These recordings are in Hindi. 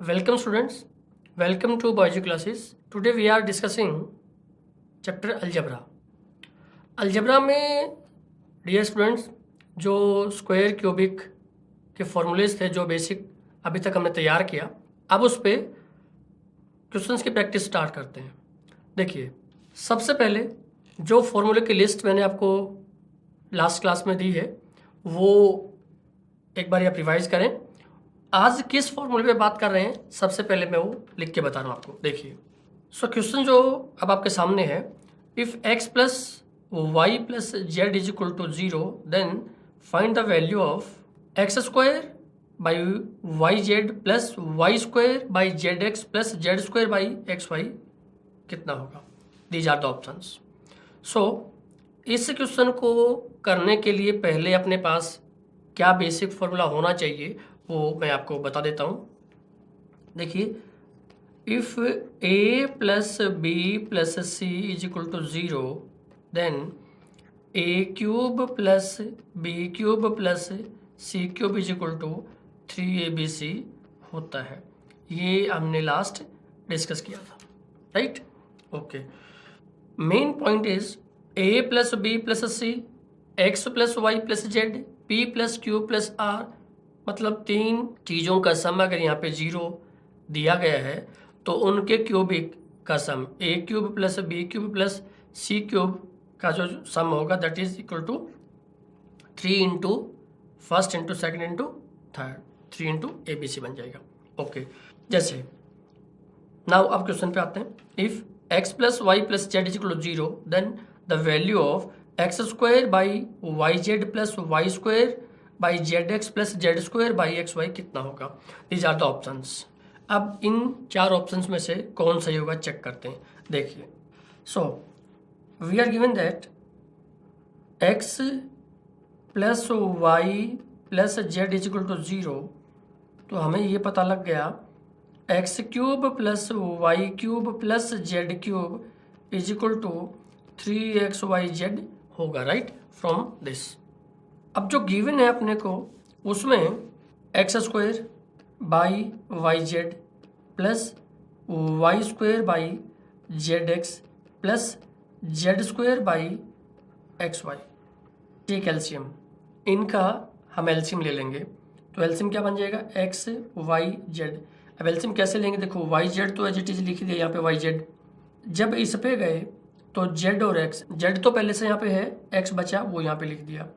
Welcome students, welcome to Biology classes. Today we are discussing chapter Algebra. Algebra में डियर स्टूडेंट्स जो स्क्वायर क्यूबिक के फॉर्मूलेज थे जो बेसिक अभी तक हमने तैयार किया, अब उस पर क्वेश्चंस की प्रैक्टिस स्टार्ट करते हैं। देखिए, सबसे पहले जो फॉर्मूले की लिस्ट मैंने आपको लास्ट क्लास में दी है वो एक बार आप रिवाइज करें। आज किस फॉर्मूले पे बात कर रहे हैं सबसे पहले मैं वो लिख के बता रहा हूँ आपको। देखिए, सो क्वेश्चन जो अब आपके सामने है, if x plus Y plus Z is equal to 0 then find the value of x square by Y Z plus Y square by Z x plus Z square by x Y कितना होगा। These are the options. So इस क्वेश्चन को करने के लिए पहले अपने पास क्या बेसिक फॉर्मूला होना चाहिए वो मैं आपको बता देता हूँ। देखिए, if a plus B plus C is equal to 0 then a cube plus B cube plus C cube is equal to 3abc होता है। ये हमने लास्ट डिस्कस किया था, right? Okay, main point is a plus B plus C, X plus Y plus Z, p plus Q plus R, मतलब तीन चीज़ों का सम अगर यहाँ पे 0 दिया गया है तो उनके क्यूबिक का sum a cube plus B cube plus C cube का जो सम होगा that is equal to 3 into first into second into third, 3 into ABC बन जाएगा। ओके, जैसे नाउ अब क्वेश्चन पे आते हैं। If x plus Y plus Z is equal to 0 then the value of x square by Y Z plus Y square by Z x plus Z square by x Y कितना होगा। These are the options. अब इन चार ऑप्शंस में से कौन सही होगा चेक करते हैं। देखिए, so we are given that X plus Y plus Z is equal to 0, तो हमें ये पता लग गया X cube plus Y cube plus Z cube is equal to 3xyz होगा, राइट? From this. अब जो गिवन है अपने को उसमें X square by Y Z plus Y square by Z x plus Z square by x Y, take LCM. इनका हम एलसीएम ले लेंगे तो एलसीएम क्या बन जाएगा, एक्स वाई जेड। अब एलसीएम कैसे लेंगे, देखो वाई जेड तो एज इट इज लिख दिया यहाँ पे वाई जेड। जब इस पे गए तो जेड और एक्स, जेड तो पहले से यहाँ पे है, एक्स बचा वो यहाँ पे लिख दिया।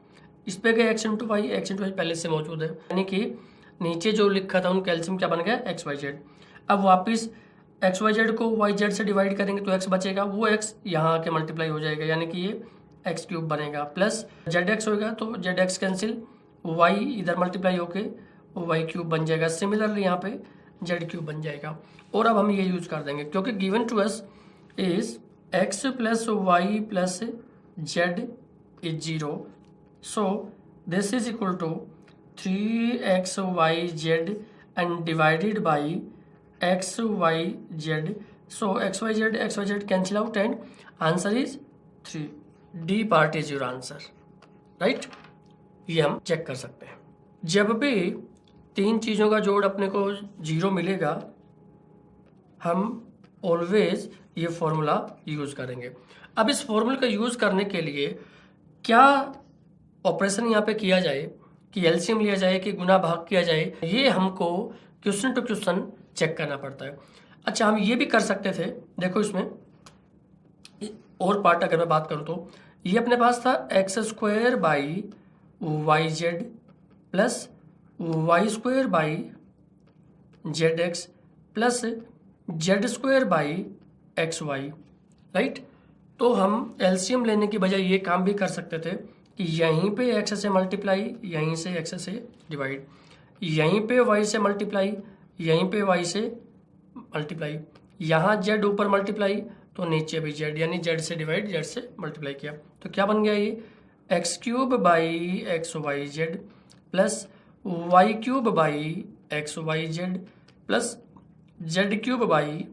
इस पे गए एक्स इंटू वाई पहले से मौजूद है, यानी कि नीचे जो लिखा था उनका एलसीएम क्या बन गया, एक्स वाई जेड। अब वापस एक्स वाई जेड को वाई जेड से डिवाइड करेंगे तो एक्स बचेगा, वो एक्स यहाँ आके मल्टीप्लाई हो जाएगा, यानी कि ये एक्स क्यूब बनेगा प्लस जेड एक्स होगा तो जेड एक्स कैंसिल, वाई इधर मल्टीप्लाई होके वाई क्यूब बन जाएगा। सिमिलरली यहाँ पे जेड क्यूब बन जाएगा। और अब हम ये यूज कर देंगे क्योंकि given to us is X plus Y plus Z is 0, so this is equal to 3xyz and divided by xyz. So xyz cancel out and answer is 3. D part is your answer, right? ये हम चेक कर सकते हैं। जब भी तीन चीज़ों का जोड़ अपने को 0 मिलेगा हम ऑलवेज ये फॉर्मूला यूज़ करेंगे। अब इस फॉर्मूले का यूज़ करने के लिए क्या ऑपरेशन यहाँ पे किया जाए, कि एलसीएम लिया जाए कि गुना भाग किया जाए, ये हमको क्वेश्चन टू क्वेश्चन चेक करना पड़ता है। अच्छा, हम ये भी कर सकते थे, देखो इसमें और पार्ट अगर मैं बात करूँ तो ये अपने पास था X square by Y Z plus Y square by Z x plus Z square by x Y, right? तो हम एलसीएम लेने की बजाय ये काम भी कर सकते थे कि यहीं पे एक्स से मल्टीप्लाई, यहीं से एक्स से डिवाइड, यहीं पे वाई से मल्टीप्लाई, यहीं पे वाई से मल्टीप्लाई, यहाँ जेड ऊपर मल्टीप्लाई तो नीचे भी जेड, यानी जेड से डिवाइड जेड से मल्टीप्लाई किया तो क्या बन गया ये x cube by x Y Z plus Y cube by x Y Z plus Z cube by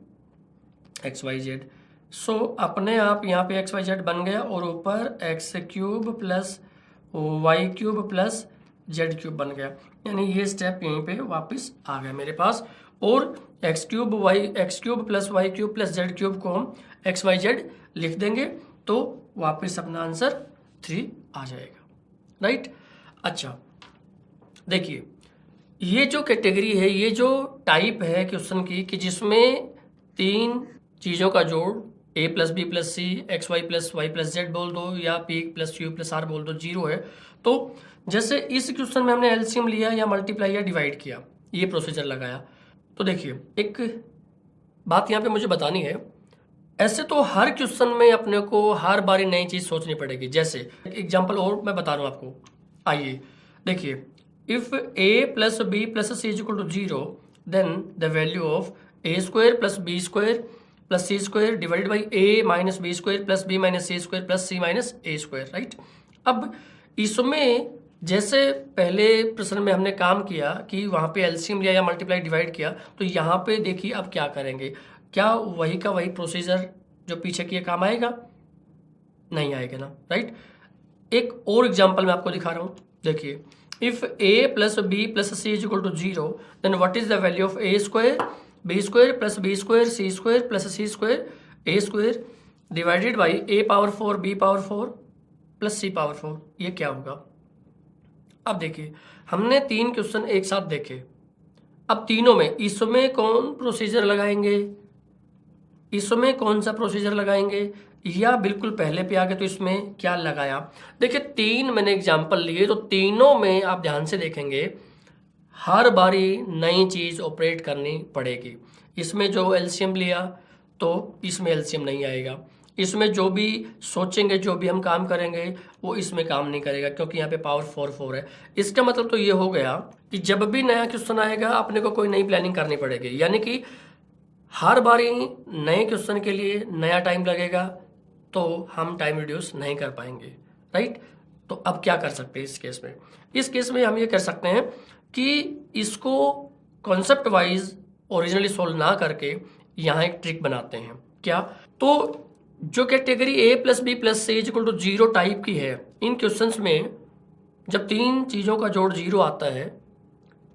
x Y z. So अपने आप यहाँ पे एक्स वाई जेड बन गया और ऊपर X cube plus Y cube plus Z cube बन गया, यानी ये स्टेप यहीं पे वापस आ गया मेरे पास और X cube plus Y cube plus Z cube को हम एक्स वाई जेड लिख देंगे तो वापस अपना आंसर 3 आ जाएगा, राइट। अच्छा देखिए, ये जो कैटेगरी है, ये जो टाइप है क्वेश्चन की कि जिसमें 3 चीज़ों का जोड़ a plus B plus C X Y plus Z बोल दो या p plus Q plus R बोल दो 0 है। तो जैसे इस क्वेश्चन में हमने एलसीएम लिया या मल्टीप्लाई या डिवाइड किया, ये प्रोसीजर लगाया। तो देखिए, एक बात यहाँ पे मुझे बतानी है, ऐसे तो हर क्वेश्चन में अपने को हर बारी नई चीज़ सोचनी पड़ेगी। जैसे एग्जाम्पल और मैं बता रहा हूँ आपको, आइए देखिए, if a plus B plus C is equal to 0 then the value of a square plus B square plus C square divide by a minus B square plus B minus C square plus C minus A square, right. अब इसमें जैसे पहले प्रश्न में हमने काम किया कि वहाँ पे एलसीएम लिया या मल्टीप्लाई डिवाइड किया, तो यहाँ पे देखिए अब क्या करेंगे, क्या वही का वही प्रोसीजर जो पीछे किया काम आएगा? नहीं आएगा ना, राइट। एक और एग्जांपल मैं आपको दिखा रहा हूँ, देखिए, if a plus B plus C is equal to 0 then what is the value of a square B square plus B square C square plus C square A square divided by a power 4 b power 4 plus c power 4, ये क्या होगा? अब देखिए, हमने 3 क्वेश्चन एक साथ देखे, अब तीनों में इसमें कौन प्रोसीजर लगाएंगे, इसमें कौन सा प्रोसीजर लगाएंगे, या बिल्कुल पहले पे आ गए तो इसमें क्या लगाया? देखिए, 3 मैंने एग्जाम्पल लिए, तो तीनों में आप ध्यान से देखेंगे हर बारी नई चीज़ ऑपरेट करनी पड़ेगी। इसमें जो एलसीएम लिया तो इसमें एलसीएम नहीं आएगा, इसमें जो भी सोचेंगे, जो भी हम काम करेंगे वो इसमें काम नहीं करेगा, क्योंकि यहाँ पे पावर 4 है। इसका मतलब तो ये हो गया कि जब भी नया क्वेश्चन आएगा अपने को कोई नई प्लानिंग करनी पड़ेगी, यानी कि हर बारी नए क्वेश्चन के लिए नया टाइम लगेगा, तो हम टाइम रिड्यूस नहीं कर पाएंगे, राइट। तो अब क्या कर सकते हैं इस केस में? इस केस में हम ये कर सकते हैं कि इसको कॉन्सेप्ट वाइज ओरिजिनली सोल्व ना करके यहाँ एक ट्रिक बनाते हैं। क्या? तो जो category a plus B plus C is equal to 0 type की है, इन क्वेश्चंस में जब 3 चीज़ों का जोड़ 0 आता है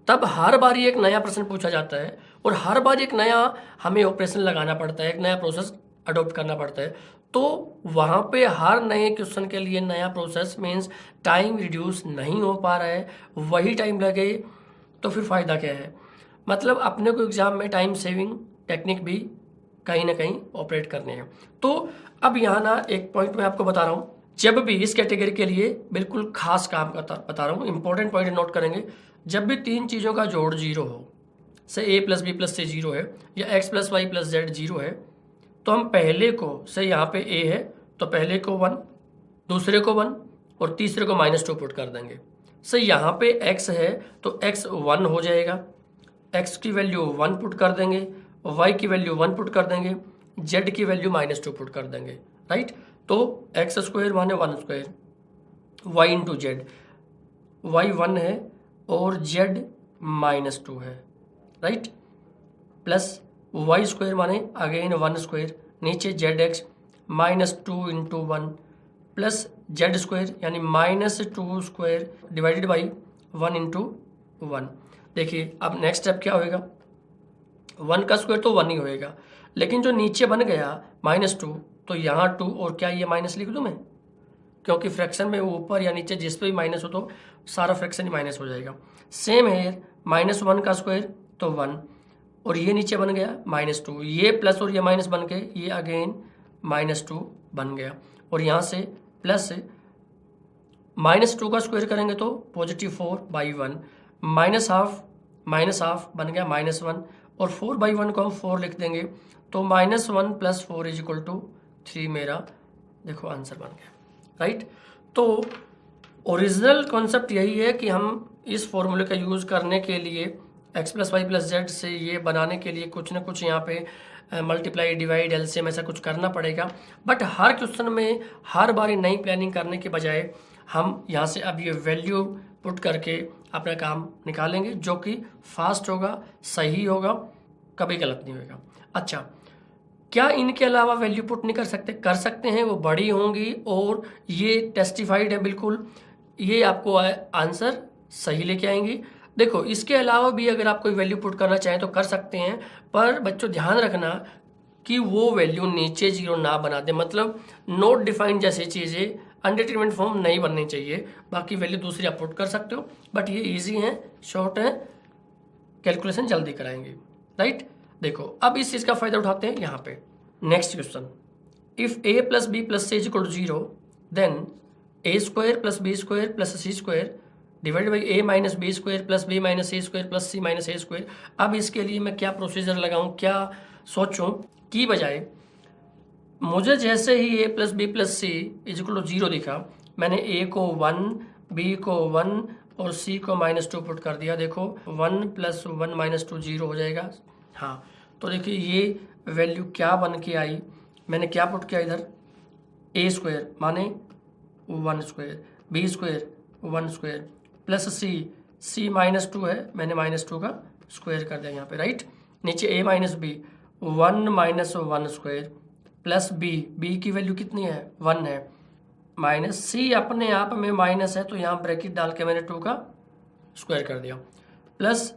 तब हर बारी एक नया प्रश्न पूछा जाता है और हर बार एक नया हमें ऑपरेशन लगाना पड़ता है, एक नया प्रोसेस अडॉप्ट करना पड़ता है। तो वहाँ पे हर नए क्वेश्चन के लिए नया प्रोसेस मीन्स टाइम रिड्यूस नहीं हो पा रहा है, वही टाइम लगे तो फिर फ़ायदा क्या है? मतलब अपने को एग्ज़ाम में टाइम सेविंग टेक्निक भी कहीं ना कहीं ऑपरेट करने हैं। तो अब यहाँ ना एक पॉइंट मैं आपको बता रहा हूँ, जब भी इस कैटेगरी के लिए बिल्कुल खास काम बता रहा हूँ, इंपॉर्टेंट पॉइंट नोट करेंगे। जब भी 3 चीज़ों का जोड़ 0 हो, से a plus B plus C 0 है या x plus Y plus Z 0 है, तो हम पहले को, से यहाँ पे a है तो पहले को 1, दूसरे को 1 और तीसरे को -2 पुट कर देंगे। से यहाँ पे x है तो x 1 हो जाएगा, x की वैल्यू 1 पुट कर देंगे, y की वैल्यू 1 पुट कर देंगे, z की वैल्यू -2 पुट कर देंगे, राइट। तो x स्क्वायर माने 1 square, y into Z, y 1 है और z -2 है, राइट, प्लस वाई स्क्वायर माने अगेन 1 स्क्वायर, नीचे Z x -2 into 1 plus Z square यानी -2 स्क्वायर डिवाइडेड बाई 1 इंटू 1। देखिए अब नेक्स्ट स्टेप क्या होएगा, 1 का स्क्वायर तो 1 ही होएगा, लेकिन जो नीचे बन गया -2, तो यहाँ 2 और क्या ये माइनस लिख दूँ मैं, क्योंकि फ्रैक्शन में ऊपर या नीचे जिस पे भी माइनस हो तो सारा फ्रैक्शन ही माइनस हो जाएगा। सेम है -1 का स्क्वायर तो 1 और ये नीचे बन गया -2, ये प्लस और ये माइनस बन के ये अगेन -2 बन गया, और यहाँ से प्लस -2 का स्क्वायर करेंगे तो +4/1, -हाफ बन गया -1 और 4/1 को हम 4 लिख देंगे तो -1 + 4 = 3 मेरा देखो आंसर बन गया, राइट। तो ओरिजिनल कॉन्सेप्ट यही है कि हम इस फॉर्मूले का यूज़ करने के लिए x + y + z से ये बनाने के लिए कुछ ना कुछ यहाँ पे मल्टीप्लाई डिवाइड एलसीएम ऐसा कुछ करना पड़ेगा। बट हर क्वेश्चन में हर बारी नई प्लानिंग करने के बजाय हम यहाँ से अब ये वैल्यू पुट करके अपना काम निकालेंगे, जो कि फास्ट होगा, सही होगा, कभी गलत नहीं होगा। अच्छा, क्या इनके अलावा वैल्यू पुट नहीं कर सकते? कर सकते हैं, वो बड़ी होंगी और ये टेस्टिफाइड है बिल्कुल, ये आपको आंसर सही लेके आएंगी। देखो इसके अलावा भी अगर आप कोई वैल्यू पुट करना चाहें तो कर सकते हैं, पर बच्चों ध्यान रखना कि वो वैल्यू नीचे जीरो ना बना दे, मतलब नोट डिफाइंड जैसी चीज़ें अनडिटरमिनेंट फॉर्म नहीं बननी चाहिए। बाकी वैल्यू दूसरी आप पुट कर सकते हो, बट ये इजी है, शॉर्ट है, कैलकुलेशन जल्दी कराएंगे, राइट। देखो अब इस चीज़ का फायदा उठाते हैं यहाँ पे। Next question, if a plus B plus C is equal to zero then a square plus B square plus C square divide by a minus B square plus B minus C square plus C minus A square. अब इसके लिए मैं क्या प्रोसीजर लगाऊं, क्या सोचूं की बजाय मुझे जैसे ही a plus B plus C is equal to zero दिखा, मैंने a को 1, b को 1 और c को -2 पुट कर दिया। देखो 1 प्लस 1 माइनस 2 जीरो हो जाएगा। हाँ तो देखिए ये वैल्यू क्या बन के आई, मैंने क्या पुट किया इधर, a स्क्वायर माने 1 square, b square 1 square plus c -2 है, मैंने -2 का स्क्वायर कर दिया यहाँ पे, राइट। नीचे a minus B 1 minus 1 square plus b की वैल्यू कितनी है 1 है, माइनस c अपने आप में माइनस है तो यहाँ ब्रैकेट डाल के मैंने 2 का स्क्वायर कर दिया, प्लस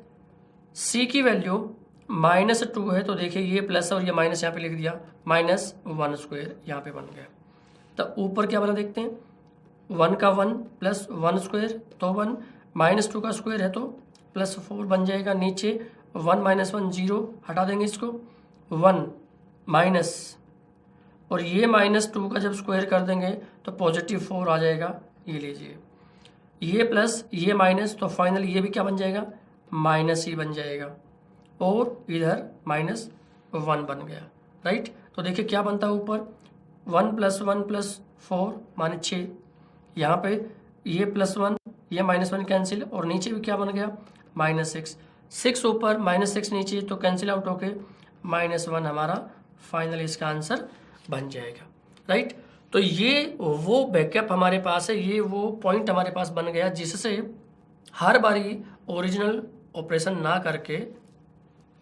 c की वैल्यू -2 है तो देखिए ये प्लस और ये माइनस यहाँ पे लिख दिया, -1 स्क्वायर यहाँ पे बन गया। तो ऊपर क्या बना देखते हैं, 1 का 1 प्लस 1 स्क्वायर तो 1 -2 का स्क्वायर है तो +4 बन जाएगा। नीचे 1 माइनस 1 जीरो, हटा देंगे इसको, 1 माइनस और ये -2 का जब स्क्वायर कर देंगे तो +4 आ जाएगा। ये लीजिए ये प्लस ये माइनस तो फाइनल ये भी क्या बन जाएगा, माइनस ही बन जाएगा और इधर -1 बन गया, राइट। तो देखिए क्या बनता है ऊपर 1 + 1 + 4 माने 6, यहाँ पे ये +1 ये -1 कैंसिल और नीचे भी क्या बन गया -6, 6 ऊपर -6 नीचे तो कैंसिल आउट होके -1 हमारा फाइनल इसका आंसर बन जाएगा, राइट। तो ये वो बैकअप हमारे पास है, ये वो पॉइंट हमारे पास बन गया जिससे हर बारी ओरिजिनल ऑपरेशन ना करके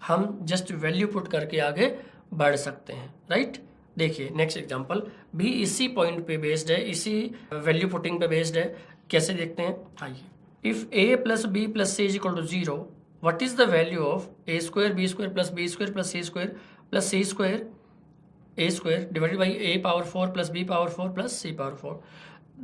हम जस्ट वैल्यू पुट करके आगे बढ़ सकते हैं, राइट। देखिए नेक्स्ट एग्जांपल भी इसी पॉइंट पे बेस्ड है, इसी वैल्यू पुटिंग पे बेस्ड है। कैसे देखते हैं, आइए। If a plus B plus C is equal to zero, what is the value of a square B square plus B square plus C square plus C square a square divided by a power 4 plus b power 4 plus c power 4।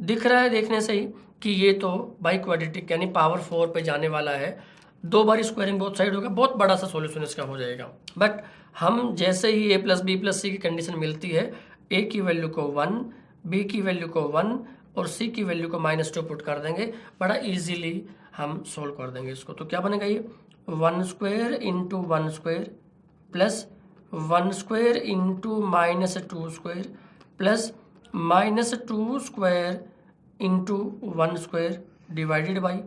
दिख रहा है देखने से ही कि ये तो बाई क्वाड्रेटिक यानी पावर 4 पे जाने वाला है, 2 बार स्क्वायरिंग बोथ साइड होगा, बहुत बड़ा सा सॉल्यूशन इसका हो जाएगा। बट हम जैसे ही a प्लस बी प्लस सी की कंडीशन मिलती है, a की वैल्यू को 1, b की वैल्यू को 1 और c की वैल्यू को -2 पुट कर देंगे, बड़ा इजीली हम सोल्व कर देंगे इसको। तो क्या बनेगा ये 1 square into 1 square plus 1 square into -2 square plus -2 square into 1 square divided by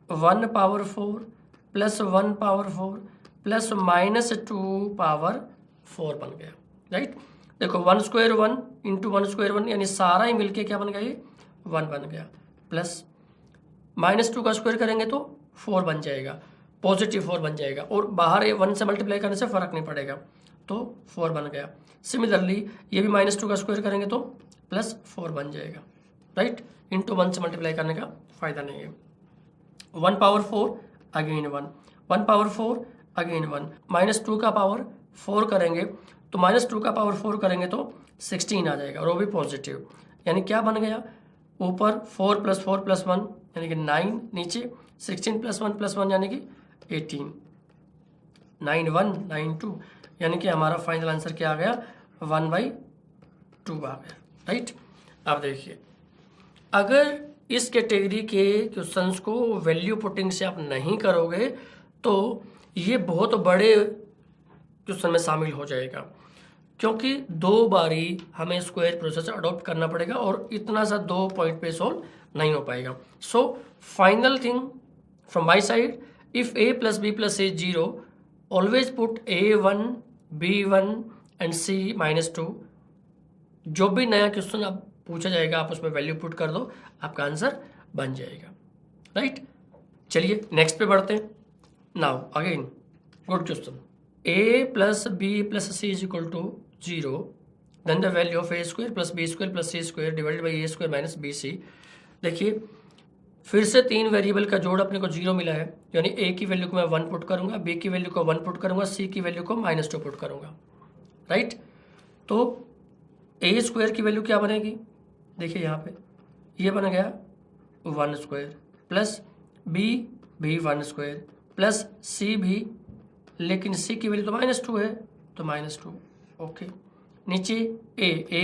1 power 4 plus 1 power 4 plus -2 power 4 बन गया, राइट। देखो 1 स्क्वायर 1 इंटू 1 स्क्वायर 1 यानी सारा ही मिलके क्या बन गया, ये 1 बन गया, प्लस -2 का स्क्वायर करेंगे तो 4 बन जाएगा, +4 बन जाएगा और बाहर ये 1 से मल्टीप्लाई करने से फर्क नहीं पड़ेगा तो 4 बन गया। सिमिलरली ये भी -2 का स्क्वायर करेंगे तो +4 बन जाएगा, राइट। इंटू 1 से मल्टीप्लाई करने का फायदा नहीं है। 1 पावर 4 अगेन 1, 1 पावर 4 अगेन 1, -2 का पावर 4 करेंगे तो -2 का पावर 4 करेंगे तो 16 आ जाएगा और वो भी पॉजिटिव, यानी क्या बन गया ऊपर 4 + 4 + 1 यानी कि 9, नीचे 16 + 1 + 1 यानी कि 18, 9 1 9 2 यानी कि हमारा फाइनल आंसर क्या आ गया 1/2 आ गया, राइट। अब देखिए अगर इस कैटेगरी के क्वेश्चंस को वैल्यू पुटिंग से आप नहीं करोगे तो ये बहुत बड़े क्वेश्चन में शामिल हो जाएगा, क्योंकि 2 बारी हमें स्क्वायर प्रोसेस अडॉप्ट करना पड़ेगा और इतना सा 2 पॉइंट पे सोल्व नहीं हो पाएगा। So final thing from my side, if a plus B plus c 0, always put a1 b1 and c -2। जो भी नया क्वेश्चन आप पूछा जाएगा आप उसमें वैल्यू पुट कर दो, आपका आंसर बन जाएगा, राइट। चलिए नेक्स्ट पे बढ़ते हैं। Now again good question, a plus B plus C is equal to 0, then the value of a square plus B square plus C square divided by a square minus B C. देखिए फिर से 3 वेरिएबल का जोड़ अपने को 0 मिला है, यानी ए की वैल्यू को मैं 1 पुट करूंगा, बी की वैल्यू को 1 पुट करूंगा, सी की वैल्यू को -2 पुट करूंगा, राइट। तो ए स्क्वायर की वैल्यू क्या बनेगी, देखिए यहाँ पे ये बन गया 1 स्क्वायर प्लस बी भी 1 स्क्वायर प्लस सी भी, लेकिन सी की वैल्यू तो -2 है तो -2, ओके। नीचे ए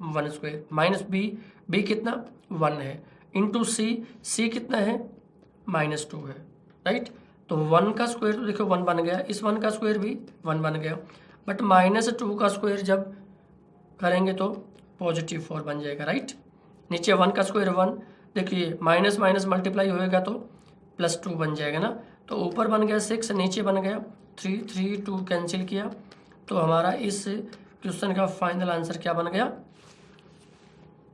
1 स्क्वायर माइनस बी कितना 1 है, इंटू सी कितना है -2 है, राइट। तो 1 का स्क्वायर तो देखो 1 बन गया, इस 1 का स्क्वायर भी 1 बन गया, बट -2 का स्क्वायर जब करेंगे तो +4 बन जाएगा, राइट। नीचे 1 का स्क्वायर 1, देखिए माइनस माइनस मल्टीप्लाई होएगा तो +2 बन जाएगा ना। तो ऊपर बन गया 6, नीचे बन गया 3 2 कैंसिल किया, तो हमारा इस क्वेश्चन का फाइनल आंसर क्या बन गया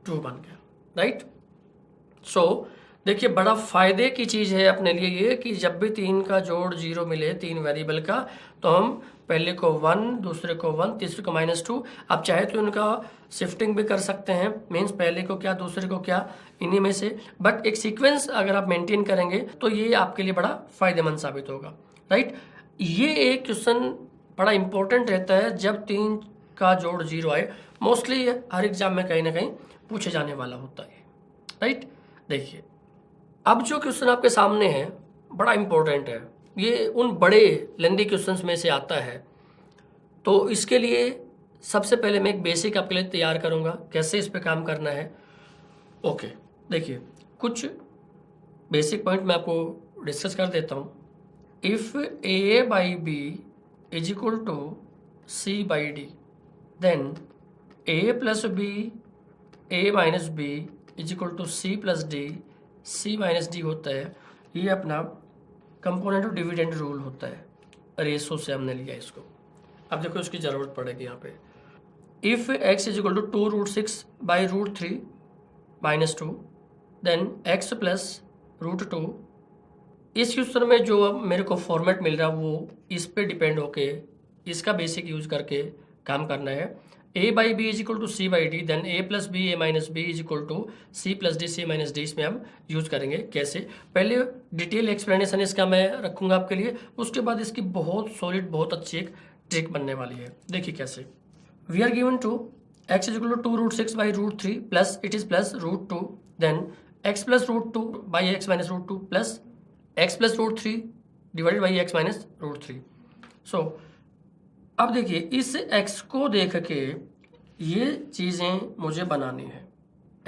2 बन गया, राइट। सो देखिए बड़ा फायदे की चीज़ है अपने लिए ये कि जब भी 3 का जोड़ 0 मिले 3 वेरिएबल का, तो हम पहले को 1, दूसरे को 1, तीसरे को -2, आप चाहे तो इनका शिफ्टिंग भी कर सकते हैं, मीन्स पहले को क्या दूसरे को क्या, इन्हीं में से, बट एक सीक्वेंस अगर आप मेंटेन करेंगे तो ये आपके लिए बड़ा फायदेमंद साबित होगा, राइट। ये एक क्वेश्चन बड़ा इंपॉर्टेंट रहता है जब 3 का जोड़ 0 आए, मोस्टली हर एग्जाम में कहीं ना कहीं पूछे जाने वाला होता है, राइट। देखिए अब जो क्वेश्चन आपके सामने है बड़ा इंपॉर्टेंट है, ये उन बड़े लेंदी क्वेश्चंस में से आता है, तो इसके लिए सबसे पहले मैं एक बेसिक आपके लिए तैयार करूंगा कैसे इस पे काम करना है, ओके। देखिए कुछ बेसिक पॉइंट मैं आपको डिस्कस कर देता हूँ। If A by B is equal to C by D, then A plus B A minus B is equal to C plus D, C minus D होता है, ये अपना कंपोनेंट ऑफ डिविडेंड रूल होता है, रेशो से हमने लिया इसको। अब देखो इसकी ज़रूरत पड़ेगी यहाँ पे। If x is equal to 2√6 by √3 -2, then x plus √2। इस क्वेश्चन में जो अब मेरे को फॉर्मेट मिल रहा है वो इस पे डिपेंड होके इसका बेसिक यूज करके काम करना है। a by B is equal to C by D, then a plus B A minus B is equal to C plus D C minus D, इसमें हम यूज करेंगे कैसे। पहले डिटेल एक्सप्लेनेशन इसका मैं रखूंगा आपके लिए, उसके बाद इसकी बहुत सॉलिड बहुत अच्छी एक ट्रिक बनने वाली है। देखिए कैसे, we are given to x is equal to 2√6 by √3 plus it is plus √2, then x plus √2 by x minus √2 plus x plus √3 divided by x minus √3। So अब देखिए इस x को देख के ये चीज़ें मुझे बनानी है,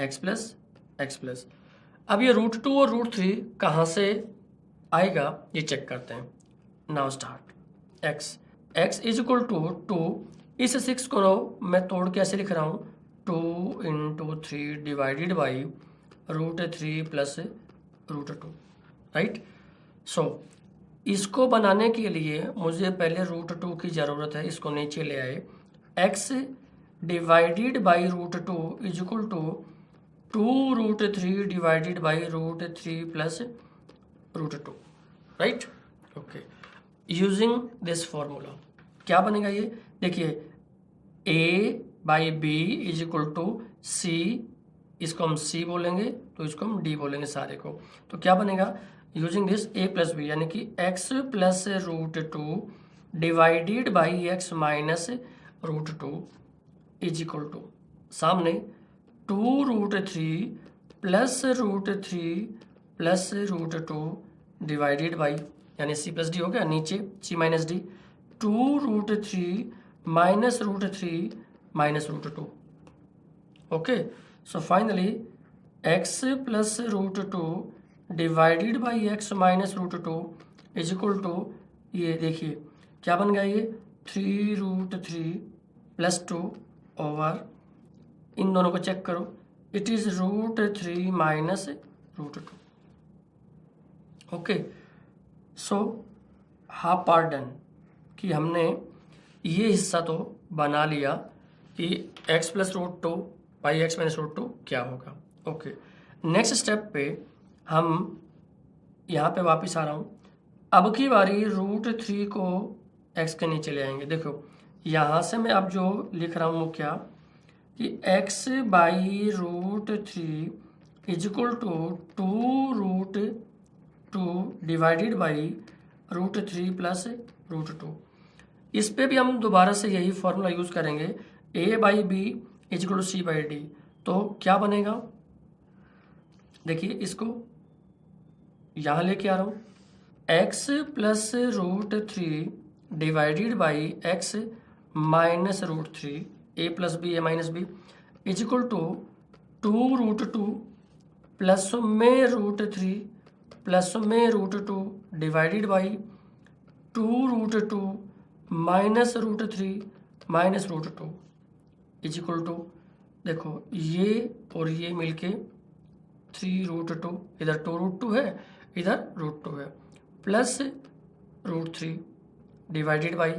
x प्लस। अब ये √2 और √3 कहाँ से आएगा ये चेक करते हैं। Now start. x is equal to 2, इस 6 को मैं तोड़ के ऐसे लिख रहा हूँ 2 into 3 divided by √3 plus √2, right. So इसको बनाने के लिए मुझे पहले √2 की ज़रूरत है, इसको नीचे ले आए। x divided by √2 is equal to 2√3 divided by √3 plus √2, right, okay. Using this formula क्या बनेगा ये, देखिए a by B is equal to सी, इसको हम c बोलेंगे तो इसको हम d बोलेंगे सारे को, तो क्या बनेगा using this a plus B, यानी कि x plus √2 divided by x minus √2 is equal to सामने 2√3 प्लस √3 प्लस √2 डिवाइडेड बाई, यानी c प्लस डी हो गया, नीचे c minus D 2√3 minus √3 minus √2, okay. So finally x plus √2 divided by x minus √2 is equal to, ये देखिए क्या बन गया ये 3√3 प्लस 2 ओवर, इन दोनों को चेक करो, it is √3 minus √2, okay. So half part done कि हमने ये हिस्सा तो बना लिया कि x plus √2 by x minus √2 क्या होगा, ओके। नेक्स्ट स्टेप पे हम यहाँ पे वापस आ रहा हूँ, अब की बारी √3 को x के नीचे ले आएंगे। देखो यहाँ से मैं अब जो लिख रहा हूँ वो क्या कि x by √3 is equal to 2√2 divided by √3 plus √2। इस पे भी हम दोबारा से यही फॉर्मूला यूज़ करेंगे, a/b is equal to c/d। तो क्या बनेगा, देखिए इसको यहाँ लेके आ रहा हूँ, x plus √3 divided by x minus √3, a plus B A minus B is equal to 2√2 plus में √3 प्लस में √2 divided by 2√2 minus √3 minus √2 is equal to, देखो ये और ये मिलके 3√2, इधर 2√2 है, इधर √2 है, प्लस √3 डिवाइडेड बाई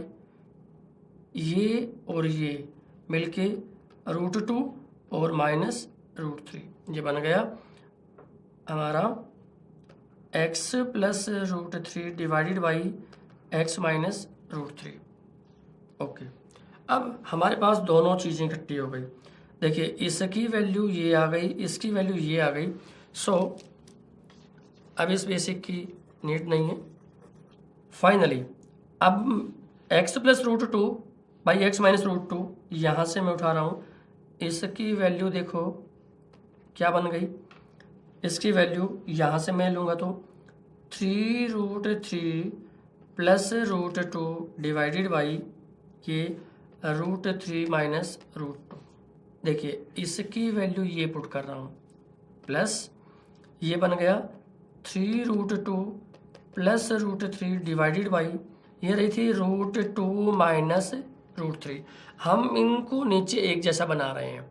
ये और ये मिलके √2 और माइनस √3। ये बन गया हमारा x plus √3 divided by x minus √3। Okay, अब हमारे पास दोनों चीज़ें इकट्ठी हो गई। देखिए इसकी वैल्यू ये आ गई, इसकी वैल्यू ये आ गई। सो अब इस बेसिक की नीड नहीं है। फाइनली अब x plus √2 by x minus √2 यहाँ से मैं उठा रहा हूँ, इसकी वैल्यू देखो क्या बन गई, इसकी वैल्यू यहाँ से मैं लूँगा तो 3√3 प्लस √2 डिवाइडेड बाई ये √3 माइनस √2। देखिए इसकी वैल्यू ये पुट कर रहा हूँ, प्लस ये बन गया 3√2 प्लस √3 डिवाइडेड बाई ये रही थी √2 माइनस √3। हम इनको नीचे एक जैसा बना रहे हैं,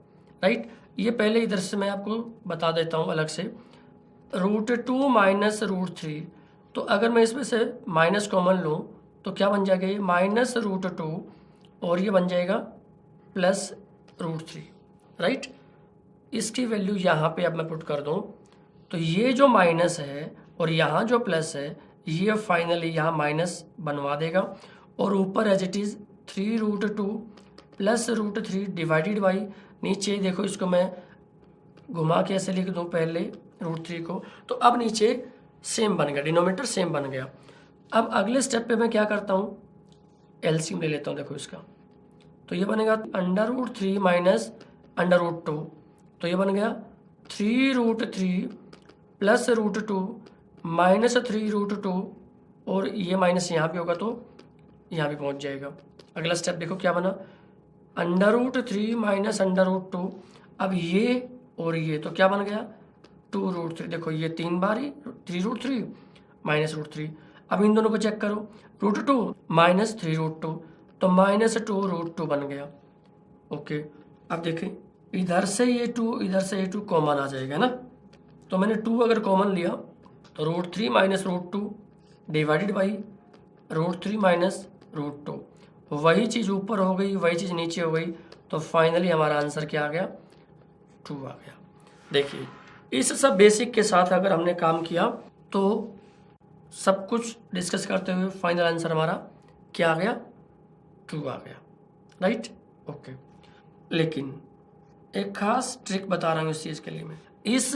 राइट। ये पहले इधर से मैं आपको बता देता हूँ अलग से, √2 माइनस √3, तो अगर मैं इसमें से माइनस कॉमन लूँ तो क्या बन जाएगा, ये माइनस √2 और ये बन जाएगा प्लस √3, राइट। इसकी वैल्यू यहाँ पे अब मैं पुट कर दूँ तो ये जो माइनस है और यहाँ जो प्लस है ये फाइनली यहाँ माइनस बनवा देगा, और ऊपर as it is 3√2 plus √3 divided by नीचे देखो इसको मैं घुमा के ऐसे लिख दूँ पहले √3 को, तो अब नीचे सेम बन गया, डिनोमिनेटर सेम बन गया। अब अगले स्टेप पे मैं क्या करता हूँ, एलसीएम ले लेता हूँ। देखो इसका तो ये बनेगा √3 माइनस √2, तो ये बन गया 3√3 प्लस √2 माइनस 3√2, और ये माइनस यहाँ पे होगा तो यहाँ भी पहुँच जाएगा। अगला स्टेप देखो क्या बना, √3 माइनस √2, अब ये और ये तो क्या बन गया 2√3। देखो ये 3 बार ही 3√3 माइनस √3। अब इन दोनों को चेक करो, √2 माइनस 3√2 तो माइनस 2√2 बन गया। ओके, अब देखें इधर से ये 2 इधर से ये 2 कॉमन आ जाएगा ना, तो मैंने 2 अगर कॉमन लिया तो √3 माइनस √2 डिवाइडेड बाई √3 माइनस √2, वही चीज़ ऊपर हो गई वही चीज़ नीचे हो गई, तो फाइनली हमारा आंसर क्या आ गया, 2 आ गया। देखिए इस सब बेसिक के साथ अगर हमने काम किया तो सब कुछ डिस्कस करते हुए फाइनल आंसर हमारा क्या आ गया, 2 आ गया, राइट। ओके, लेकिन एक खास ट्रिक बता रहा हूँ इस चीज़ के लिए, मैं इस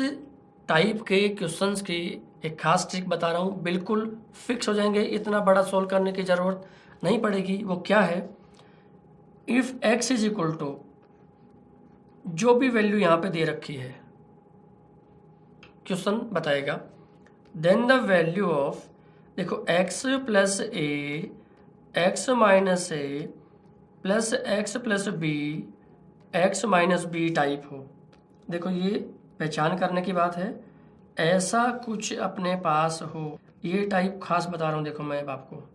टाइप के क्वेश्चंस की एक खास ट्रिक बता रहा हूँ, बिल्कुल फिक्स हो जाएंगे, इतना बड़ा सोल्व करने की ज़रूरत नहीं पड़ेगी। वो क्या है, if x is equal to जो भी वैल्यू यहाँ पे दे रखी है क्वेश्चन बताएगा, देन द वैल्यू ऑफ, देखो x plus a x minus a plus x plus B x minus B type हो। देखो ये पहचान करने की बात है, ऐसा कुछ अपने पास हो, ये टाइप खास बता रहा हूँ। देखो मैं आपको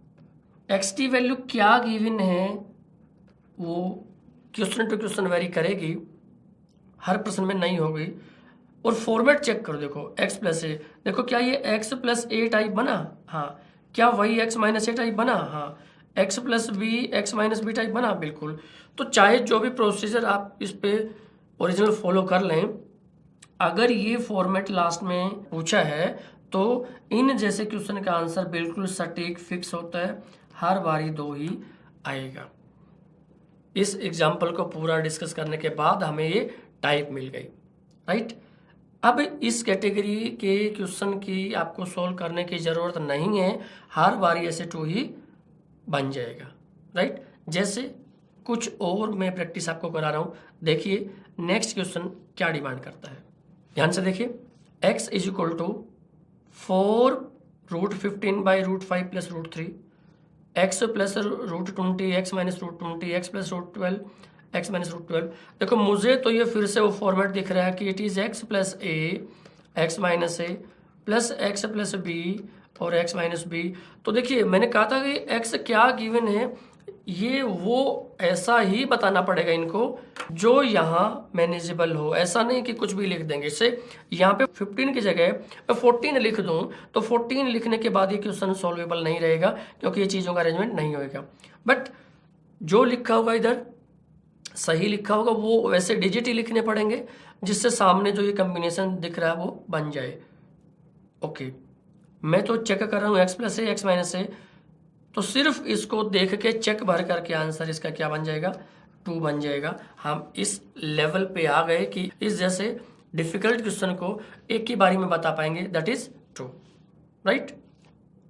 एक्स टी वैल्यू क्या गिवन है वो क्वेश्चन टू क्वेश्चन वेरी करेगी, हर प्रश्न में नहीं होगी। और फॉर्मेट चेक करो, देखो एक्स प्लस ए, देखो क्या ये एक्स प्लस ए टाइप बना, हाँ। क्या वही एक्स माइनस ए टाइप बना, हाँ। X plus B x minus B type बना, बिल्कुल। तो चाहे जो भी प्रोसीजर आप इस पे ओरिजिनल फॉलो कर लें, अगर ये फॉर्मेट लास्ट में पूछा है तो इन जैसे क्वेश्चन का आंसर बिल्कुल सटीक फिक्स होता है, हर बारी 2 ही आएगा। इस एग्जाम्पल को पूरा डिस्कस करने के बाद हमें ये टाइप मिल गई, राइट। अब इस कैटेगरी के क्वेश्चन की आपको सॉल्व करने की ज़रूरत नहीं है, हर बारी ऐसे 2 ही बन जाएगा, राइट। जैसे कुछ और मैं प्रैक्टिस आपको करा रहा हूँ, देखिए नेक्स्ट क्वेश्चन क्या डिमांड करता है, ध्यान से देखिए। x is equal to 4√15/√5 plus √3, x plus √20, x minus √20, x plus √12, x minus √12। देखो मुझे तो ये फिर से वो फॉर्मेट दिख रहा है कि it is x plus a, x minus a plus x plus b और x माइनस b। तो देखिए मैंने कहा था कि x क्या गिवन है, ये वो ऐसा ही बताना पड़ेगा इनको जो यहाँ मैनेजेबल हो, ऐसा नहीं कि कुछ भी लिख देंगे। इससे यहाँ पे 15 की जगह मैं 14 लिख दूँ तो 14 लिखने के बाद ये क्वेश्चन सॉल्वेबल नहीं रहेगा, क्योंकि ये चीज़ों का अरेंजमेंट नहीं होएगा। बट जो लिखा होगा इधर सही लिखा होगा, वो वैसे डिजिट ही लिखने पड़ेंगे जिससे सामने जो ये कम्बिनेशन दिख रहा है वो बन जाए। ओके, मैं तो चेक कर रहा हूँ x plus A, x minus ए, तो सिर्फ इसको देख के चेक भर करके आंसर इसका क्या बन जाएगा, 2 बन जाएगा। हम इस लेवल पे आ गए कि इस जैसे डिफिकल्ट क्वेश्चन को एक ही बारी में बता पाएंगे, दैट इज ट्रू, राइट।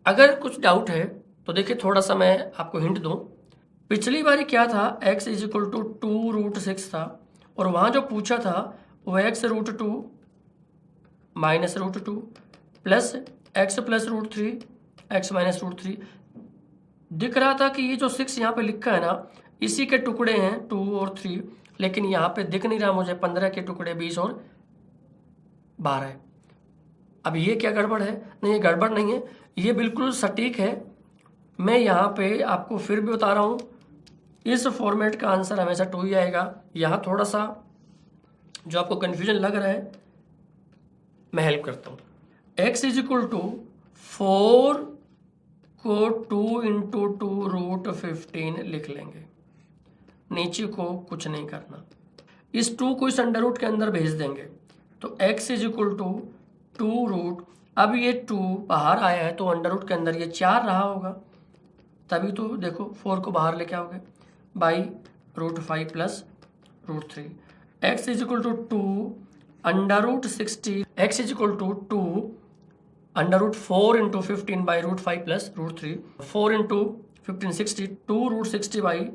अगर कुछ डाउट है तो देखिए थोड़ा सा मैं आपको हिंट दूं। पिछली बारी क्या था, x इज इक्वल टू 2√6 था और वहां जो पूछा था वो x√2 minus √2 plus x plus √3 x minus √3। दिख रहा था कि ये जो 6 यहाँ पे लिखा है ना, इसी के टुकड़े हैं 2 और 3, लेकिन यहाँ पे दिख नहीं रहा मुझे 15 के टुकड़े 20 और 12 है। अब ये क्या गड़बड़ है? नहीं, ये गड़बड़ नहीं है, ये बिल्कुल सटीक है। मैं यहाँ पे आपको फिर भी बता रहा हूँ, इस फॉर्मेट का आंसर हमेशा 2 ही आएगा। यहाँ थोड़ा सा जो आपको कन्फ्यूजन लग रहा है मैं हेल्प करता हूँ। x इज इक्वल टू 4 को 2 इंटू 2√15 लिख लेंगे, नीचे को कुछ नहीं करना, इस 2 को इस अंडर रूट के अंदर भेज देंगे तो x इज इक्वल टू 2 अब ये 2 बाहर आया है तो अंडर रूट के अंदर ये 4 रहा होगा, तभी तो देखो 4 को बाहर लेके आओगे by √5 plus √3। x is equal to 2 √60, x is equal to 2 √4 into 15 by √5 plus √3, 4 into 15 60, 2√60 by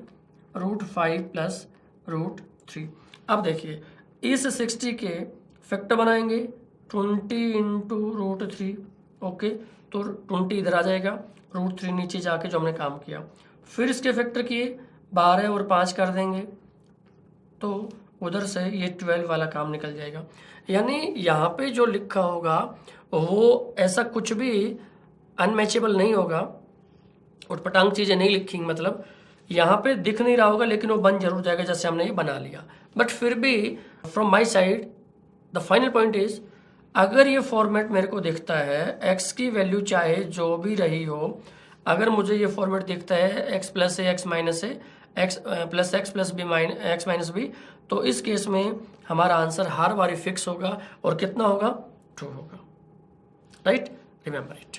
√5 plus √3। अब देखिए इस 60 के फैक्टर बनाएंगे 20 इंटू √3, ओके, तो 20 इधर आ जाएगा, √3 नीचे जाके जो हमने काम किया, फिर इसके फैक्टर किए 12 और 5 कर देंगे तो उधर से ये 12 वाला काम निकल जाएगा। यानी यहाँ पे जो लिखा होगा वो ऐसा कुछ भी अनमैचेबल नहीं होगा, उटपटांग चीज़ें नहीं लिखी, मतलब यहाँ पे दिख नहीं रहा होगा लेकिन वो बन जरूर जाएगा जैसे हमने ये बना लिया। बट फिर भी from my side the final point is, अगर ये फॉर्मेट मेरे को दिखता है, x की वैल्यू चाहे जो भी रही हो, अगर मुझे ये फॉर्मेट दिखता है x plus A, x minus A, x plus B x minus B, तो इस केस में हमारा आंसर हर बारी फिक्स होगा और कितना होगा, 2 होगा, राइट, रिमेंबर इट।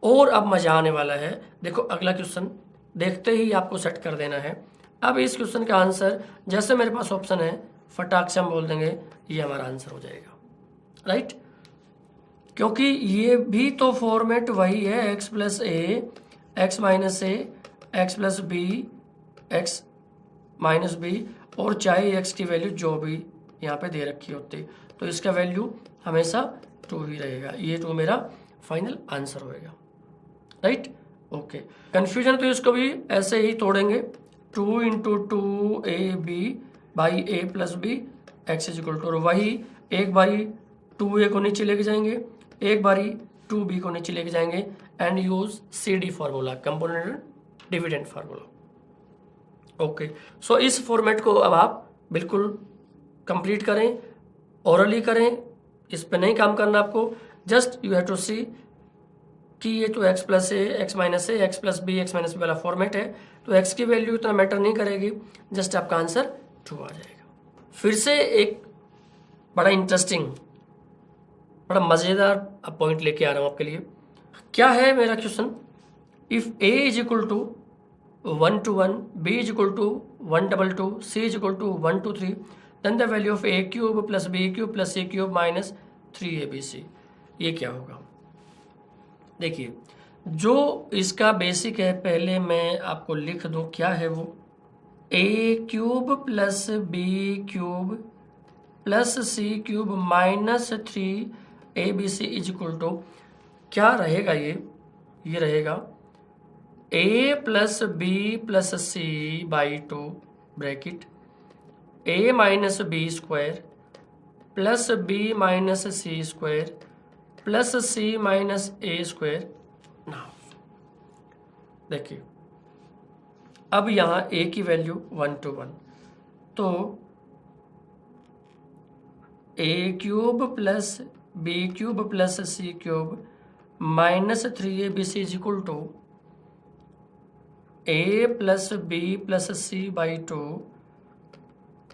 और अब मजा आने वाला है, देखो अगला क्वेश्चन देखते ही आपको सेट कर देना है। अब इस क्वेश्चन का आंसर जैसे मेरे पास ऑप्शन है फटाक से हम बोल देंगे ये हमारा आंसर हो जाएगा, राइट, क्योंकि ये भी तो फॉर्मेट वही है, x plus A, x minus A, x plus B, x minus B, और चाहे x की वैल्यू जो भी यहाँ पे दे रखी होती तो इसका वैल्यू हमेशा 2 ही रहेगा। ये 2 मेरा फाइनल आंसर होएगा, राइट, ओके। कन्फ्यूजन तो इसको भी ऐसे ही तोड़ेंगे, 2 into 2ab by a plus B x is equal to, वही एक बारी 2a को नीचे लेके जाएंगे, एक बारी 2b को नीचे लेके जाएंगे and use CD formula, component dividend formula, okay. So इस फॉर्मेट को अब आप बिल्कुल कंप्लीट करें, ओरली करें, इस पे नहीं काम करना आपको, just you have to see कि ये तो x plus A, x minus A, x plus B, x minus B वाला फॉर्मेट है, तो x की वैल्यू इतना मैटर नहीं करेगी, जस्ट आपका आंसर 2 आ जाएगा। फिर से एक बड़ा इंटरेस्टिंग, बड़ा मज़ेदार पॉइंट लेके आ रहा हूँ आपके लिए। क्या है मेरा question, if a is equal to 1 to 1, b is equal to 122, c is equal to 123, then the value of a cube plus b cube plus c cube minus 3ABC। ये क्या होगा? देखिए, जो इसका बेसिक है पहले मैं आपको लिख दूं, क्या है वो? a cube plus b cube plus c cube minus 3abc is equal to क्या रहेगा? ये रहेगा a plus b plus c by 2 bracket a minus B square plus b minus c square plus c minus a square. ना देखिए, अब यहाँ a की वैल्यू 1 to 1, तो a cube plus b cube plus c cube minus 3abc is equal to a plus b plus c by 2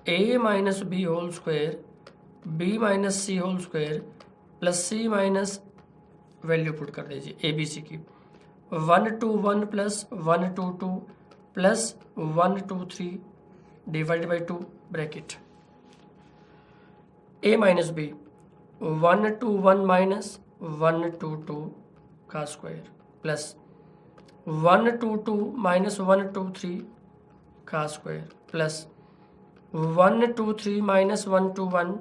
a minus B whole square b minus c whole square plus c minus value put कर दीजिए ए बी सी की 1 to 1 plus 1 to 2 plus 1 to 3 divide by 2 bracket a minus B 1 to 1 minus 1 to 2 का square plus 1 to 2 minus 1 to 3 का square plus 1 to 3 minus 1 to 1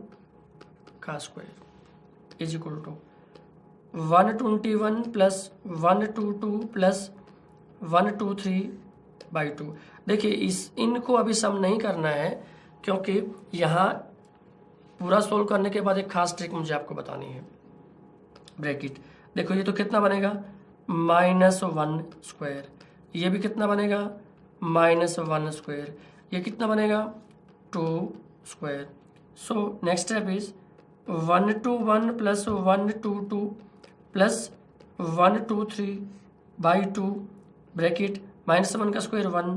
का square is equal to 121 plus 122 plus 123 by 2। देखिए, इनको अभी सम नहीं करना है, क्योंकि यहाँ पूरा सोल्व करने के बाद एक खास ट्रिक मुझे आपको बतानी है। ब्रैकेट देखो, ये तो कितना बनेगा? -1 स्क्वायर। ये भी कितना बनेगा? -1 स्क्वायर। ये कितना बनेगा? 2 square. So next step is 1 to 1 plus 1 to 2 plus 1 to 3 by 2 bracket -1 का स्क्वायर 1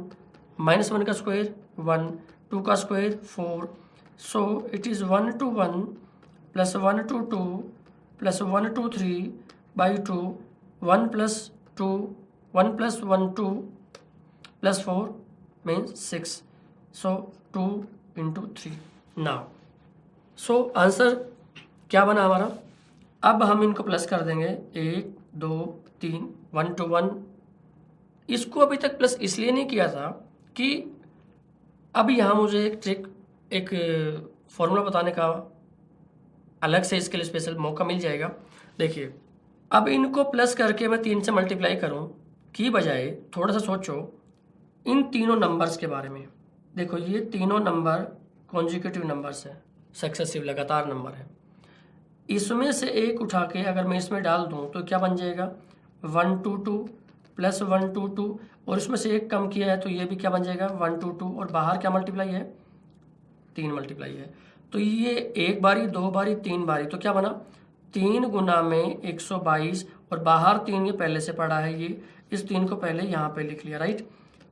-1 का स्क्वायर 1 2 का square 4। So it is 1 to 1 plus 1 to 2 plus 1 to 3 by 2 1 plus 2 1 plus 1 2 plus 4 means 6। So 2 into 3 now. So answer क्या बना हमारा? अब हम इनको प्लस कर देंगे 1 2 3 1 to 1। इसको अभी तक प्लस इसलिए नहीं किया था कि अब यहाँ मुझे एक फॉर्मूला बताने का अलग से इसके लिए स्पेशल मौका मिल जाएगा। देखिए, अब इनको प्लस करके मैं 3 से मल्टीप्लाई करूँ की बजाय थोड़ा सा सोचो इन तीनों नंबर्स के बारे में। देखो, ये तीनों नंबर कॉन्जिक्यूटिव नंबर्स हैं, सक्सेसिव लगातार नंबर है। इसमें से एक उठा के अगर मैं इसमें डाल दूं तो क्या बन जाएगा? 1 to 2 प्लस 1 to 2, और इसमें से एक कम किया है तो ये भी क्या बन जाएगा? 1 to 2, और बाहर क्या मल्टीप्लाई है? 3 मल्टीप्लाई है। तो ये एक बारी 2 बारी 3 बारी, तो क्या बना? 3 गुना में 122, और बाहर 3 ये पहले से पड़ा है, ये इस 3 को पहले यहाँ पे लिख लिया, राइट।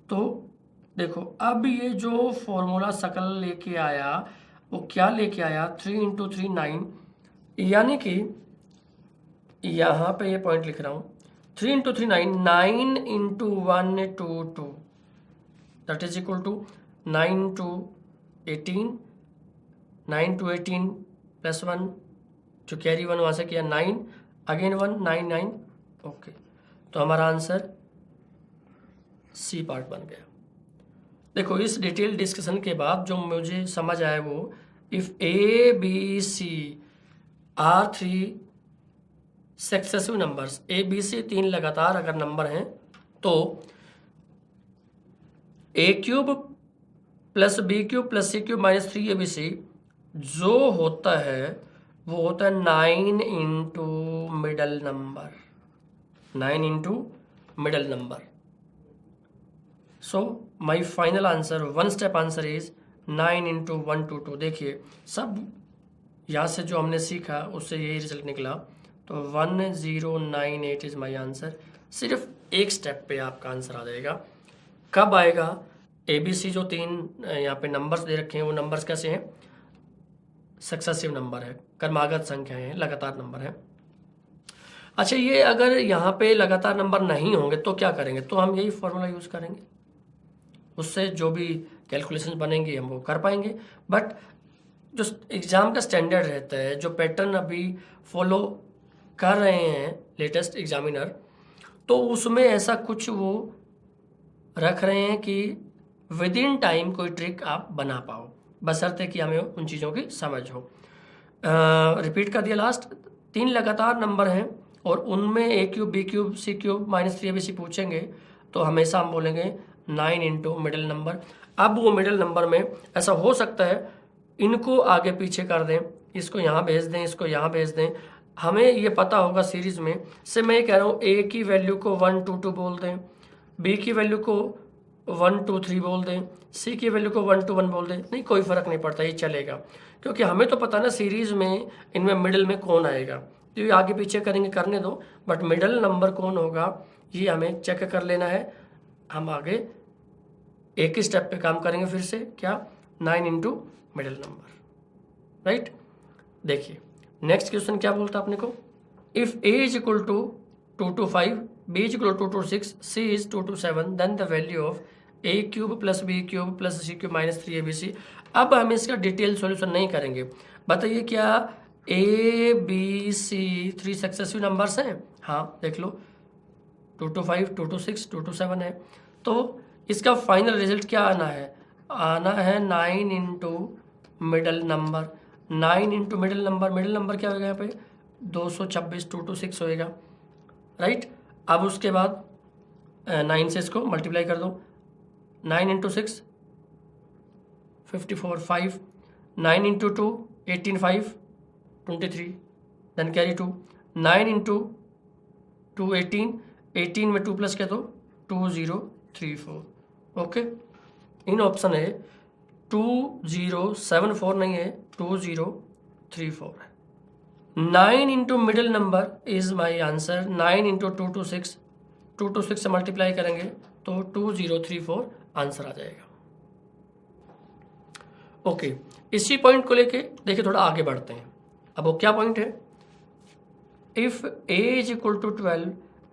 तो देखो, अब ये जो फॉर्मूला शकल लेके आया वो क्या लेके आया? 3 into 3 9, यानी कि यहाँ पे ये पॉइंट लिख रहा हूँ 3 into 3 9 9 into 1 2 2 that is equal to 9 to 18 9 to 18 plus 1 जो कैरी 1 वहाँ से किया 9 अगेन 1 9 9। ओके, तो हमारा आंसर सी पार्ट बन गया। देखो, इस डिटेल डिस्कशन के बाद जो मुझे समझ आया वो, if a B c are 3 successive numbers, a B c 3 लगातार अगर नंबर हैं, तो a cube plus B cube plus C cube minus 3abc जो होता है वो होता है 9 into middle number, 9 into middle number. So my final answer, 1 step answer is 9 into 1 to 2। देखिए, सब यहाँ से जो हमने सीखा उससे यही रिजल्ट निकला, तो 1098 इज माई आंसर। सिर्फ एक स्टेप पे आपका आंसर आ जाएगा। कब आएगा? ABC जो 3 यहाँ पे नंबर्स दे रखे हैं वो नंबर्स कैसे हैं? सक्सेसिव नंबर है, क्रमागत संख्या है, लगातार नंबर है। अच्छा, ये अगर यहाँ पे लगातार नंबर नहीं होंगे तो क्या करेंगे? तो हम यही फॉर्मूला यूज़ करेंगे, उससे जो भी कैलकुलेशन बनेंगे हम वो कर पाएंगे। बट जो एग्ज़ाम का स्टैंडर्ड रहता है, जो पैटर्न अभी फॉलो कर रहे हैं लेटेस्ट एग्जामिनर, तो उसमें ऐसा कुछ वो रख रहे हैं कि विद इन टाइम कोई ट्रिक आप बना पाओ, बशर्ते कि हमें उन चीज़ों की समझ हो। रिपीट कर दिया लास्ट, 3 लगातार नंबर हैं और उनमें ए cube B cube C cube -3abc पूछेंगे तो हमेशा हम बोलेंगे 9 इंटू मिडिल नंबर। अब वो मिडिल नंबर में ऐसा हो सकता है इनको आगे पीछे कर दें, इसको यहाँ भेज दें, इसको यहाँ भेज दें। हमें ये पता होगा सीरीज़ में से, मैं ये कह रहा हूँ ए की वैल्यू को 1 2 2 बोल दें, बी की वैल्यू को 1 2 3 बोल दें, सी की वैल्यू को 1 2 1 बोल दें, नहीं कोई फ़र्क नहीं पड़ता, ये चलेगा। क्योंकि हमें तो पता ना सीरीज़ में इनमें मिडिल में कौन आएगा, तो ये आगे पीछे करेंगे करने दो, बट मिडिल नंबर कौन होगा ये हमें चेक कर लेना है। हम आगे एक ही स्टेप पे काम करेंगे फिर से, क्या 9 इंटू मिडिल नंबर, राइट। देखिए नेक्स्ट क्वेश्चन क्या बोलता है अपने को, if A is equal to 2 to 5, b is equal to 2 to 6, c is 2 to 7, then the value of a cube plus b cube plus c cube -3abc। अब हम इसका डिटेल सॉल्यूशन नहीं करेंगे। बताइए क्या a b c 3 successive numbers हैं? हाँ देख लो, 2 to 5, 2 to 6, 2 to 7 है। तो इसका फाइनल रिजल्ट क्या आना है? आना है 9 into middle number. 9 into middle number क्या होगा यहाँ पे? 226, 2 to 6 होएगा, राइट। अब उसके बाद 9 से इसको मल्टीप्लाई कर दो, 9 into 6 54, 5, 9 into 2 18, 5 23, then carry 2, 9 into 2 18, 18 में 2 प्लस क्या दो 2034, ओके। इन ऑप्शन है 2074 नहीं है, 2034 है। 9 into middle number is my answer. 9 into 2 to 6, 2 to 6 से मल्टीप्लाई करेंगे तो 2034 आंसर आ जाएगा, ओके। इसी पॉइंट को लेके देखिए थोड़ा आगे बढ़ते हैं। अब वो क्या पॉइंट है, if a is equal to 12,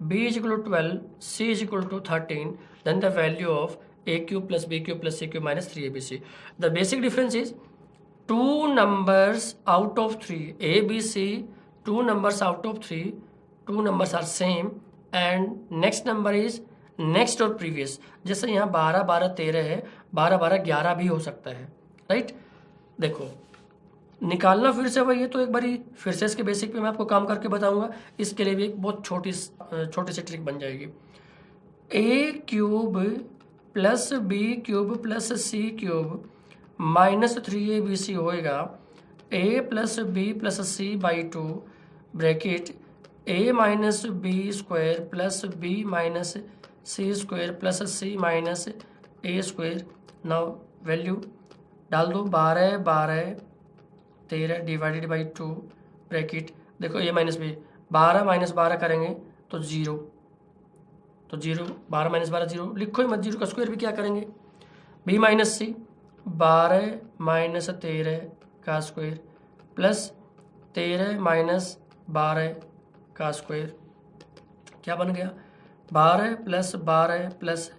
b is equal to 12, c is equal to 13, then the value of a cube plus b cube plus c cube -3abc। The basic difference is 2 numbers out of 3, a b c, 2 numbers out of 3, 2 numbers are same and next number is next और previous। जैसे यहाँ 12 12 13 है, 12 12 11 भी हो सकता है, राइट। देखो निकालना फिर से वही है, तो एक बारी फिर से इसके बेसिक पे मैं आपको काम करके बताऊंगा। इसके लिए भी एक बहुत छोटी सी ट्रिक बन जाएगी। a cube plus b cube plus c cube -3abc होएगा a plus B plus C by 2 bracket a minus B square plus B minus C square plus C minus A square. Now value डाल दो, 12 12 13 डिवाइडेड बाई 2 ब्रैकेट, देखो a माइनस बी, 12 माइनस 12 करेंगे तो 0, तो 0, 12 माइनस 12 0, लिखो ही मत, 0 का स्क्वायर भी क्या करेंगे, b माइनस सी 12 माइनस 13 का स्क्वायर प्लस 13 माइनस 12 का स्क्वायर, क्या बन गया 12 plus 12 plus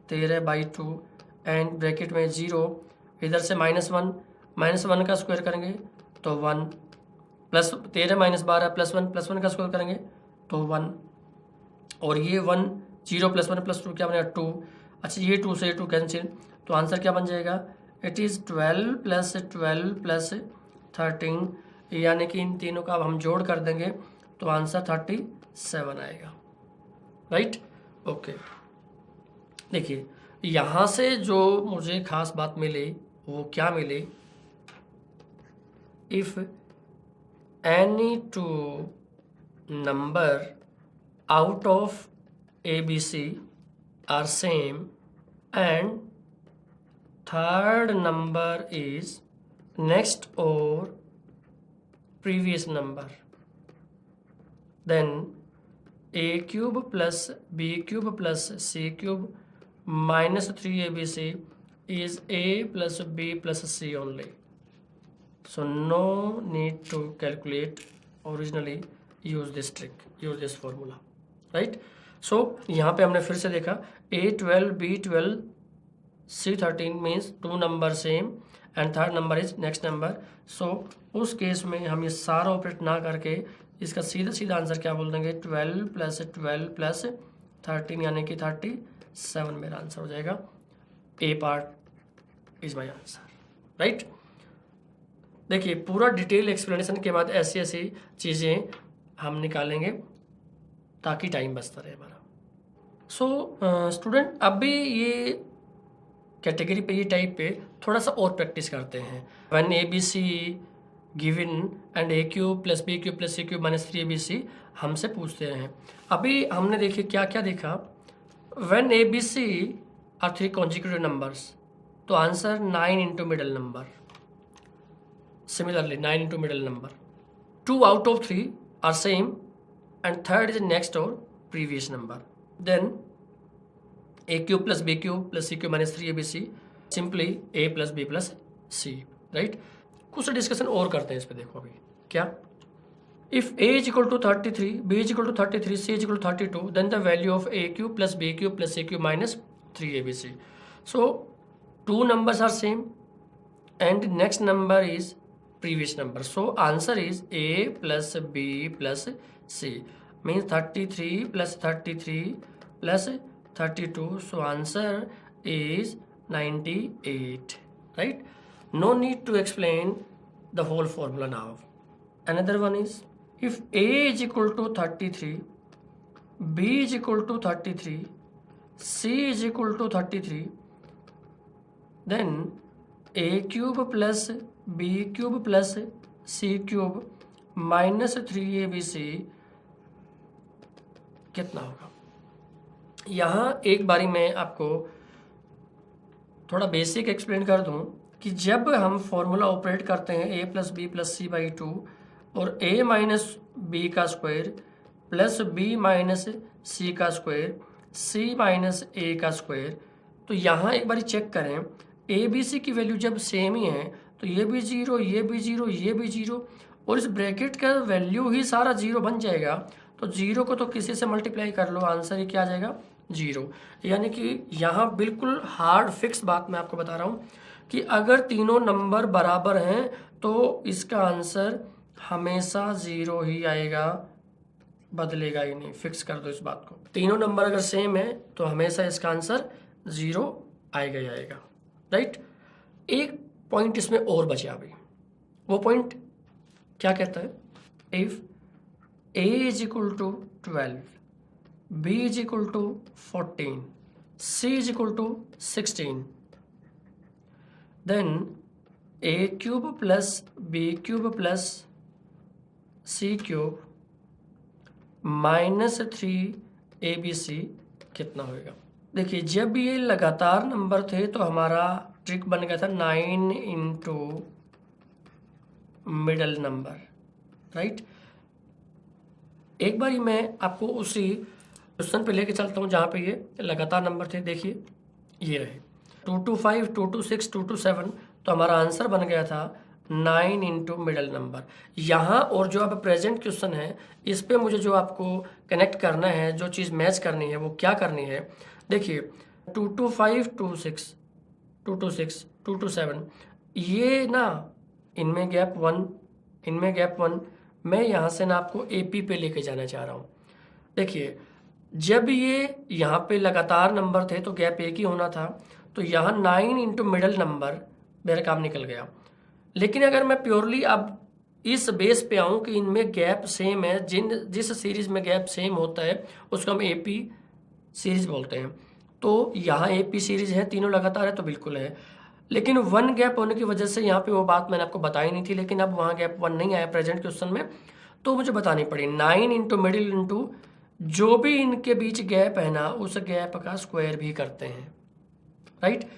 13 by 2 and bracket में 0, इधर से -1 का स्क्वायर करेंगे तो 1, प्लस 13 माइनस 12 प्लस 1 का स्क्वायर करेंगे तो 1, और ये 1 0 प्लस 1 प्लस 2 क्या बनेगा 2। अच्छा ये 2 से 2 कैंसिल, तो आंसर क्या बन जाएगा, इट इज़ 12 प्लस 13, यानी कि इन तीनों का अब हम जोड़ कर देंगे तो आंसर 37 आएगा, राइट, ओके। देखिए यहाँ से जो मुझे खास बात मिली वो क्या मिली, if any 2 number out of ABC are same and third number is next or previous number, then a cube plus b cube plus c cube -3abc is a plus b plus c only, so no need to calculate originally, use this trick, use this formula, right। So यहाँ पे हमने फिर से देखा A12 B12 C13 means 2 number same and third number is next number. So उस केस में हम ये सारा ऑपरेट ना करके इसका सीधा सीधा आंसर क्या बोल देंगे, 12 + 13 यानी कि 37 मेरा आंसर हो जाएगा। A part is my answer, right. देखिए पूरा डिटेल एक्सप्लेनेशन के बाद ऐसी ऐसी चीज़ें हम निकालेंगे ताकि टाइम बचता रहे हमारा। सो स्टूडेंट अभी ये कैटेगरी पे, ये टाइप पे थोड़ा सा और प्रैक्टिस करते हैं। When ABC given and AQ + BQ + CQ - 3ABC हमसे पूछते हैं। अभी हमने देखिए क्या क्या देखा। When ABC are 3 consecutive numbers तो answer 9 into middle number. Similarly 9 into middle number. 2 out of 3 are same and third is next or previous number. Then AQ + BQ + CQ - 3ABC simply A + B + C, right? कुछ डिस्कशन और करते हैं इस पे। देखो अभी क्या, if A is equal to 33, B is equal to 33, C is equal to 32, then the value of AQ + BQ + CQ - 3ABC. So 2 numbers are same and next number is previous number. So answer is A + B + C means 33 + 33 + 32. So answer is 98, right? No need to explain the whole formula now. Another one is if A is equal to 33, B is equal to 33, C is equal to 33, then A cube + B cube + C cube - 3ABC कितना होगा। यहाँ एक बारी मैं आपको थोड़ा बेसिक एक्सप्लेन कर दूँ कि जब हम फॉर्मूला ऑपरेट करते हैं A + B + C/2 और A - B का स्क्वायर + B - C का स्क्वायर C - A का स्क्वायर, तो यहाँ एक बारी चेक करें ABC की वैल्यू जब सेम ही है तो ये भी 0, ये भी 0, ये भी 0 और इस ब्रैकेट का वैल्यू ही सारा 0 बन जाएगा। तो 0 को तो किसी से मल्टीप्लाई कर लो, आंसर ही क्या आ जाएगा 0। यानी कि यहाँ बिल्कुल हार्ड फिक्स बात मैं आपको बता रहा हूँ कि अगर तीनों नंबर बराबर हैं तो इसका आंसर हमेशा 0 ही आएगा, बदलेगा ही नहीं। फिक्स कर दो इस बात को। तीनों नंबर अगर सेम है तो हमेशा इसका आंसर 0 आएगा ही आएगा, राइट। एक पॉइंट इसमें और बचा अभी। वो पॉइंट क्या कहता है, if A is equal to 12, B is equal to 14, C is equal to 16, then A cube + B cube + C cube - 3ABC कितना होगा। देखिए जब ये लगातार नंबर थे तो हमारा ट्रिक बन गया था 9 into मिडल नंबर, राइट। एक बारी मैं आपको उसी क्वेश्चन पे लेके चलता हूँ जहाँ पे ये लगातार नंबर थे। देखिए ये रहे 2 to 5, 2 to 6, 2 to 7, तो हमारा आंसर बन गया था 9 into मिडल नंबर। यहाँ और जो अब प्रेजेंट क्वेश्चन है इस पे मुझे जो आपको कनेक्ट करना है, जो चीज़ मैच करनी है वो क्या करनी है। देखिए 2 to 5, 2 6, 2 to 6, 2 to 7, ये ना इनमें गैप 1, इनमें गैप 1, मैं यहाँ से ना आपको AP पे लेके जाना चाह रहा हूँ। देखिए जब ये यहाँ पे लगातार नंबर थे तो गैप एक ही होना था, तो यहाँ 9 into मिडल नंबर मेरा काम निकल गया। लेकिन अगर मैं प्योरली अब इस बेस पे आऊँ कि इनमें गैप सेम है, जिस सीरीज़ में गैप सेम होता है उसको हम AP सीरीज़ बोलते हैं। तो यहाँ AP सीरीज़ है, तीनों लगातार है तो बिल्कुल है। लेकिन 1 गैप होने की वजह से यहाँ पे वो बात मैंने आपको बताई नहीं थी, लेकिन अब वहाँ गैप 1 नहीं आया प्रेजेंट क्वेश्चन में, तो मुझे बतानी पड़ी 9 into मिडिल इंटू जो भी इनके बीच गैप है ना उस गैप का स्क्वायर भी करते हैं, राइट।